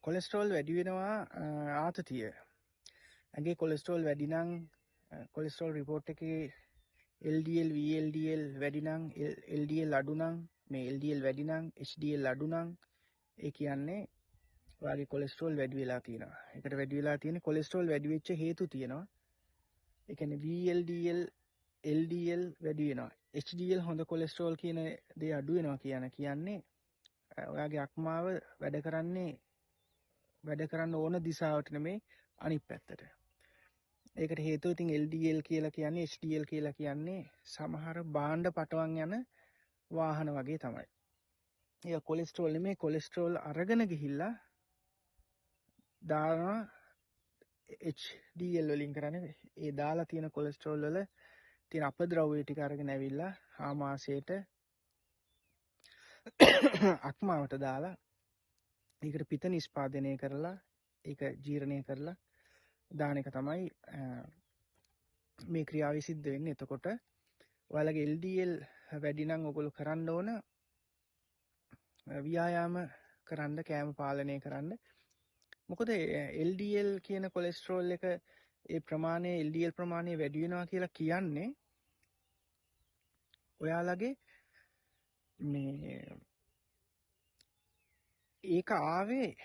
Cholesterol වැඩි වෙනවා ආතතිය. ඇගේ කොලෙස්ටරෝල් වැඩි නම් කොලෙස්ටරෝල් රිපෝට් එකේ LDL VLDL වැඩි නම් LDL අඩු නම් මේ LDL වැඩි නම් HDL අඩු නම් ඒ කියන්නේ ඔයාගේ කොලෙස්ටරෝල් වැඩි වෙලා තියෙනවා. ඒකට වැඩි වෙලා තියෙන කොලෙස්ටරෝල් වැඩි වෙච්ච හේතු තියෙනවා. ඒ කියන්නේ VLDL LDL වැඩි වෙනවා. HDL හොඳ කොලෙස්ටරෝල් කියන දේ අඩු වෙනවා කියන්නේ ඔයාගේ අක්මාව වැඩ කරන්න ඕන දිශාවට නෙමෙයි අනිත් පැත්තට. ඒකට හේතුව ඉතින් LDL කියලා කියන්නේ HDL කියලා කියන්නේ සමහර භාණ්ඩ පටවන් යන වාහන වගේ තමයි. ඒක කොලෙස්ටරෝල් නෙමෙයි කොලෙස්ටරෝල් අරගෙන ගිහිල්ලා දානවා HDL වලින් කරන්නේ ඒ දාලා තියෙන කොලෙස්ටරෝල් වල තියෙන අපද්‍රව්‍ය ටික අරගෙන ඇවිල්ලා ආමාශයට අක්මාවට දාලා ඒකට පිත නිෂ්පාදනය කරලා ඒක ජීර්ණය කරලා දාන එක තමයි මේ ක්‍රියාව සිද්ධ වෙන්නේ. එතකොට ඔයාලගේ LDL වැඩි නම් ඔයගොල්ලෝ කරන්න ඕන ව්‍යායාම කරන්න, කෑම පාලනය කරන්න. මොකද LDL කියන කොලෙස්ටරෝල් එක ඒ ප්‍රමාණය LDL ප්‍රමාණය වැඩි වෙනවා කියලා කියන්නේ ඔයාලගේ මේ ඒක ආවේ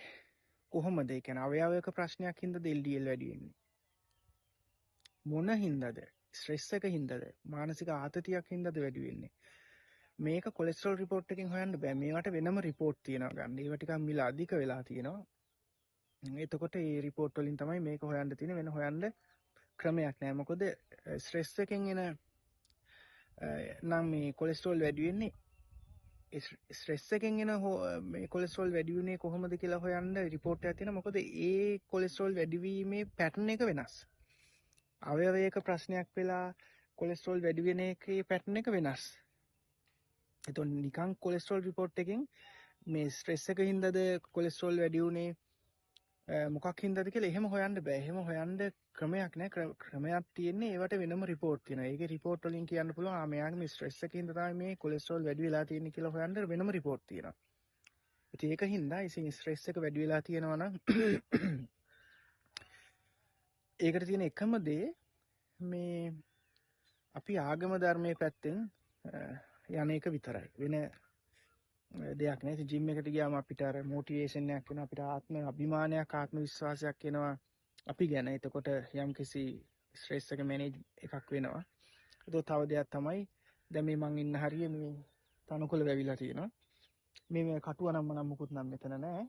කොහොමද? ඒ කියන්නේ අවයවයක ප්‍රශ්නයක් හින්දාද LDL වැඩි වෙන්නේ? මොන හින්දාද? ස්ට්‍රෙස් එක හින්දාද? මානසික ආතතියක් හින්දාද වැඩි වෙන්නේ? මේක කොලෙස්ටරෝල් රිපෝට් එකකින් හොයන්න බෑ. මේවට වෙනම රිපෝට් තියෙනවා ගන්න. ඒවා ටිකක් මිල අධික වෙලා තියෙනවා. එතකොට මේ රිපෝට් වලින් තමයි මේක හොයන්න තියෙන්නේ. වෙන හොයන්න ක්‍රමයක් නෑ. මොකද ස්ට්‍රෙස් එකෙන් එන නම් මේ කොලෙස්ටරෝල් වැඩි වෙන්නේ ස්ට්‍රෙස් එකෙන් එන මේ කොලෙස්ටරෝල් වැඩි වුණේ කොහොමද කියලා හොයන්න රිපෝට් එකක් තියෙනවා. මොකද ඒ කොලෙස්ටරෝල් වැඩිවීමේ පැටර්න් එක වෙනස්. අවයවයක ප්‍රශ්නයක් වෙලා කොලෙස්ටරෝල් වැඩි වෙන එකේ පැටර්න් එක වෙනස්. එතකොට නිකන් කොලෙස්ටරෝල් රිපෝට් එකෙන් මේ ස්ට්‍රෙස් එක හින්දාද කොලෙස්ටරෝල් වැඩි වුණේ මොකක් හින්දාද කියලා එහෙම හොයන්න බෑ. එහෙම හොයන්න ක්‍රමයක් නෑ. ක්‍රමයක් තියෙන්නේ ඒවට වෙනම රිපෝට් තියෙනවා. ඒකේ රිපෝට් වලින් කියන්න පුළුවන් මෙයාගේ මේ ස්ට්‍රෙස් එකකින් තමයි මේ කොලෙස්ටරෝල් වැඩි වෙලා තියෙන්නේ කියලා හොයන්න වෙනම රිපෝට් තියෙනවා. ඉතින් ඒක හින්දා ඉතින් ස්ට්‍රෙස් එක වැඩි වෙලා තියෙනවා නම් ඒකට තියෙන එකම දේ මේ අපි ආගම ධර්මයේ පැත්තෙන් යන එක විතරයි. වෙන දෙයක් නෑ. ඉතින් ජිම් එකට ගියාම අපිට අර මොටිවේෂන් එකක් වෙනවා. අපිට ආත්ම අභිමානයක් ආත්ම විශ්වාසයක් එනවා අපි ගැන. එතකොට යම්කිසි ස්ට්‍රෙස් එක මැනේජ් එකක් වෙනවා. ඒක තව දෙයක් තමයි දැන් මේ මං ඉන්න හරිය මේ තනකොළ වැවිලා තියෙනවා. මේ කටුව නම් මොකුත් නම් මෙතන නෑ.